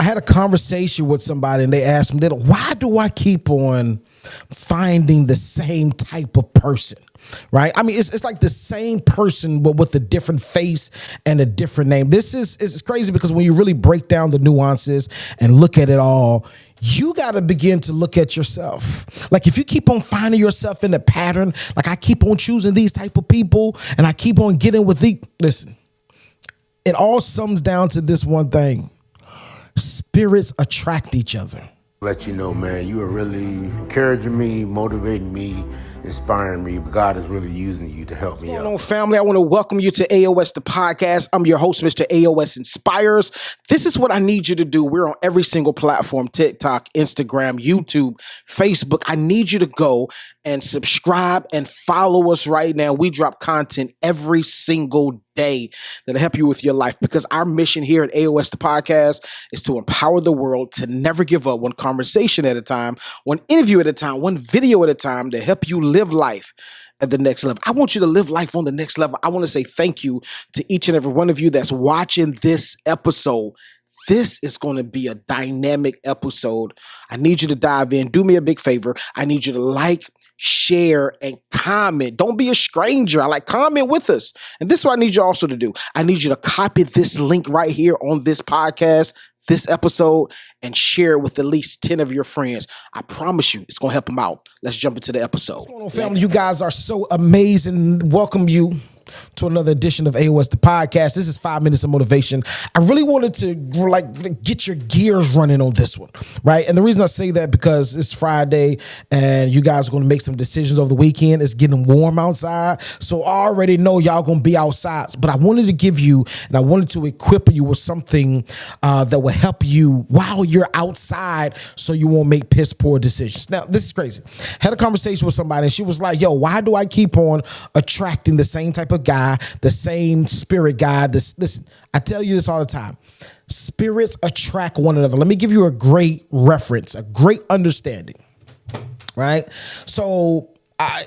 had a conversation with somebody and they asked me, why do I keep on finding the same type of person? Right? I mean, it's like the same person, but with a different face and a different name. This is crazy because when you really break down the nuances and look at it all, you got to begin to look at yourself. Like if you keep on finding yourself in a pattern, like I keep on choosing these type of people and I keep on getting with listen, it all sums down to this one thing. Spirits attract each other. Let you know, man, you are really encouraging me, motivating me, inspiring me. God is really using you to help me out. What's going on, family? I want to welcome you to Aosthepodcast. I'm your host, Mr. AOS Inspires. This is what I need you to do. We're on every single platform, TikTok, Instagram, YouTube, Facebook. I need you to go and subscribe and follow us right now. We drop content every single day that'll help you with your life, because our mission here at Aosthepodcast is to empower the world to never give up, one conversation at a time, one interview at a time, one video at a time, to help you live life at the next level. I want you to live life on the next level. I want to say thank you to each and every one of you that's watching this episode. This is going to be a dynamic episode. I need you to dive in. Do me a big favor. I need you to like, share, and comment. Don't be a stranger. Comment with us. And this is what I need you also to do. I need you to copy this link right here on this podcast, this episode, and share it with at least 10 of your friends. I promise you, it's going to help them out. Let's jump into the episode. What's going on, family? You guys are so amazing. Welcome you to another edition of Aosthepodcast. This is 5 minutes of motivation. I really wanted to get your gears running on this one, right? And the reason I say that, because it's Friday and you guys are going to make some decisions over the weekend. It's getting warm outside, so I already know y'all going to be outside. But I wanted to give you, and I wanted to equip you with something that will help you while you're outside, so you won't make piss poor decisions. Now, this is crazy. Had a conversation with somebody and she was like, yo, why do I keep on attracting the same type of guy, the same spirit guy? Listen, I tell you this all the time. Spirits attract one another. Let me give you a great reference, a great understanding, right? So I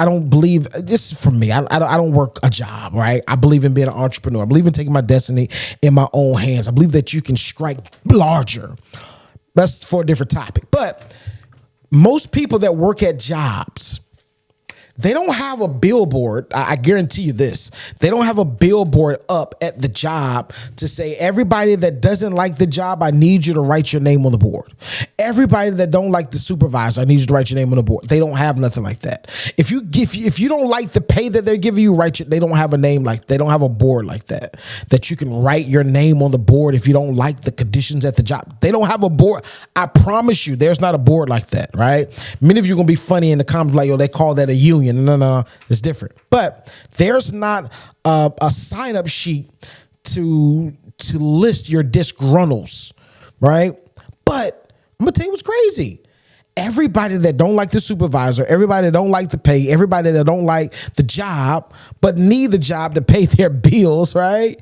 don't believe, this is for me. I don't work a job, right? I believe in being an entrepreneur. I believe in taking my destiny in my own hands. I believe that you can strike larger. That's for a different topic. But most people that work at jobs, they don't have a billboard. I guarantee you this. They don't have a billboard up at the job to say, everybody that doesn't like the job, I need you to write your name on the board. Everybody that don't like the supervisor, I need you to write your name on the board. They don't have nothing like that. If you don't like the pay that they're giving you, they don't have a name they don't have a board like that you can write your name on the board if you don't like the conditions at the job. They don't have a board. I promise you, there's not a board like that, right? Many of you are going to be funny in the comments like, yo, they call that a union. No, it's different. But there's not a sign-up sheet to list your disgruntles, right? But I'm gonna tell you what's crazy. Everybody that don't like the supervisor, everybody that don't like the pay, everybody that don't like the job, but need the job to pay their bills, right?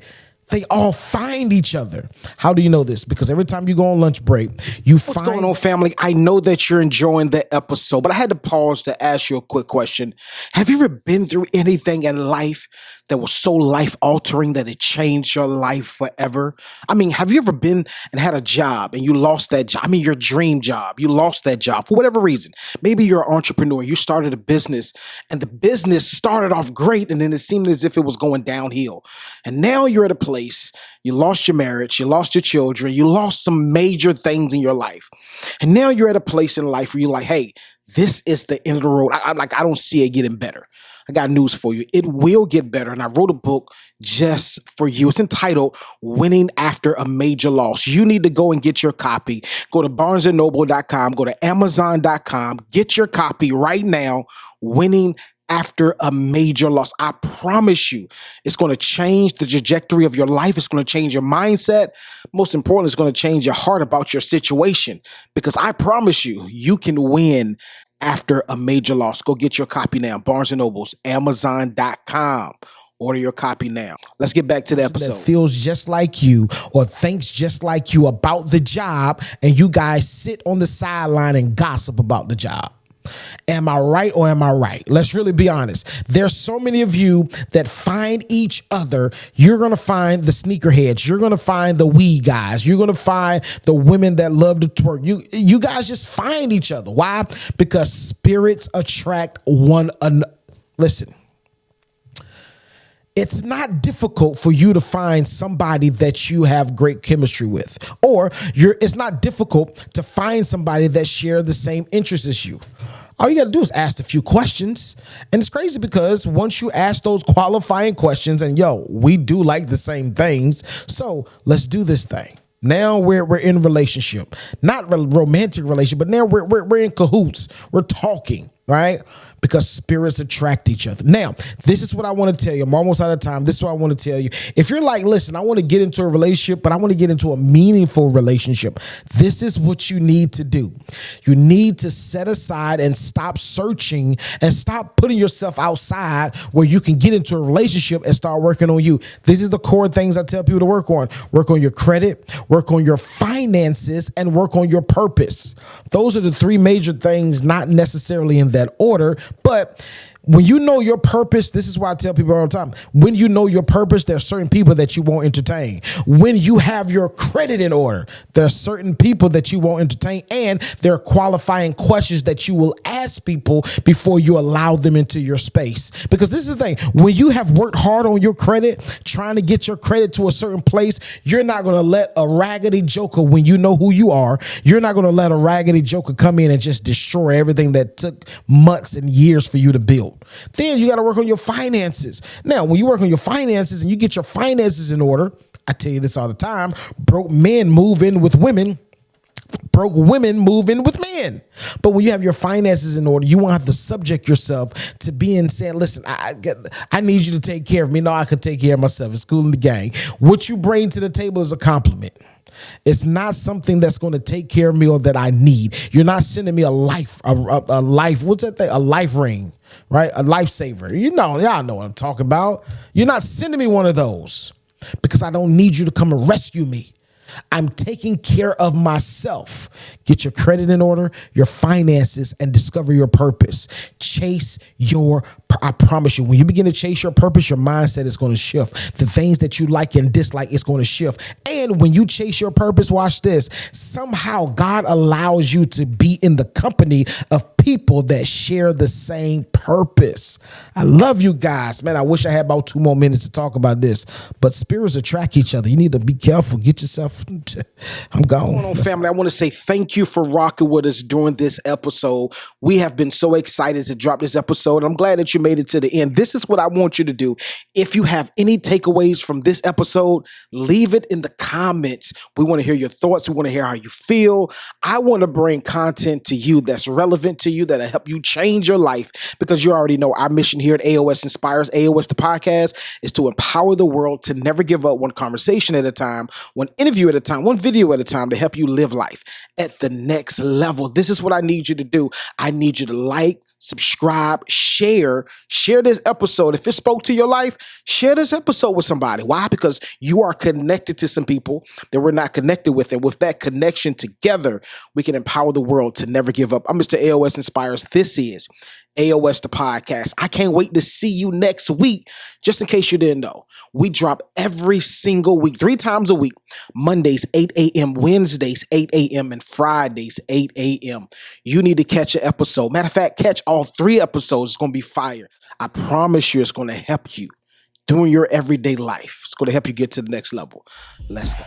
They all find each other. How do you know this? Because every time you go on lunch break, What's going on, family? I know that you're enjoying the episode, but I had to pause to ask you a quick question. Have you ever been through anything in life that was so life-altering that it changed your life forever? I mean, have you ever been and had a job and you lost that job? I mean, your dream job. You lost that job for whatever reason. Maybe you're an entrepreneur. You started a business and the business started off great and then it seemed as if it was going downhill. And now you're at a place, you lost your marriage, you lost your children, you lost some major things in your life. And now you're at a place in life where you're like, hey, this is the end of the road. I don't see it getting better. I got news for you. It will get better. And I wrote a book just for you. It's entitled Winning After a Major Loss. You need to go and get your copy. Go to barnesandnoble.com, go to amazon.com, get your copy right now. Winning After a Major Loss. I promise you, it's going to change the trajectory of your life. It's going to change your mindset. Most importantly, it's going to change your heart about your situation, because I promise you, you can win after a major loss. Go get your copy now. Barnes & Noble's, amazon.com. Order your copy now. Let's get back to the episode. That feels just like you or thinks just like you about the job, and you guys sit on the sideline and gossip about the job. Am I right or am I right? Let's really be honest. There's so many of you that find each other. You're going to find the sneakerheads. You're going to find the weed guys. You're going to find the women that love to twerk. You guys just find each other. Why? Because spirits attract one another. Listen. It's not difficult for you to find somebody that you have great chemistry with, or it's not difficult to find somebody that share the same interests as you. All you got to do is ask a few questions. And it's crazy because once you ask those qualifying questions and we do like the same things. So let's do this thing. Now we're in relationship, not romantic relationship, but now we're in cahoots. We're talking, right? Because spirits attract each other. Now, this is what I want to tell you. I'm almost out of time. This is what I want to tell you. If you're like, listen, I want to get into a relationship, but I want to get into a meaningful relationship, this is what you need to do. You need to set aside and stop searching and stop putting yourself outside where you can get into a relationship and start working on you. This is the core things I tell people to work on. Work on your credit, work on your finances, and work on your purpose. Those are the three major things, not necessarily in that order. But when you know your purpose, this is why I tell people all the time, when you know your purpose, there are certain people that you won't entertain. When you have your credit in order, there are certain people that you won't entertain, and there are qualifying questions that you will ask people before you allow them into your space. Because this is the thing, when you have worked hard on your credit, trying to get your credit to a certain place, you're not going to let a raggedy joker, when you know who you are, you're not going to let a raggedy joker come in and just destroy everything that took months and years for you to build. Then you got to work on your finances. Now, when you work on your finances and you get your finances in order, I tell you this all the time, broke men move in with women. Broke women move in with men. But when you have your finances in order, you won't have to subject yourself to being saying, listen, I need you to take care of me. No, I could take care of myself. It's cool in the gang. What you bring to the table is a compliment. It's not something that's going to take care of me or that I need. You're not sending me a life, what's that thing? A life ring, right? A lifesaver. Y'all know what I'm talking about. You're not sending me one of those because I don't need you to come and rescue me. I'm taking care of myself. Get your credit in order, your finances, and discover your purpose. I promise you, when you begin to chase your purpose, your mindset is going to shift. The things that you like and dislike is going to shift. And when you chase your purpose, watch this. Somehow God allows you to be in the company of people that share the same purpose. I love you guys. Man, I wish I had about 2 more minutes to talk about this, but spirits attract each other. You need to be careful. Get yourself. I'm gone. What's going on, family? I want to say thank you for rocking with us during this episode. We have been so excited to drop this episode. I'm glad that you made it to the end. This is what I want you to do. If you have any takeaways from this episode, leave it in the comments. We want to hear your thoughts. We want to hear how you feel. I want to bring content to you that's relevant to you, that'll help you change your life, because you already know our mission here at AOS Inspires, AOS the podcast, is to empower the world to never give up, one conversation at a time, one interview at a time, one video at a time, to help you live life at the next level. This is what I need you to do. I need you to like, subscribe, share this episode. If it spoke to your life, share this episode with somebody. Why? Because you are connected to some people that we're not connected with. And with that connection together, we can empower the world to never give up. I'm Mr. AOS Inspires. This is AOS the podcast. I can't wait to see you next week. Just in case you didn't know, we drop every single week, 3 times a week. Mondays, 8 a.m., Wednesdays, 8 a.m., and Fridays, 8 a.m. You need to catch an episode. Matter of fact, catch all 3 episodes. It's going to be fire. I promise you it's going to help you during your everyday life. It's going to help you get to the next level. Let's go.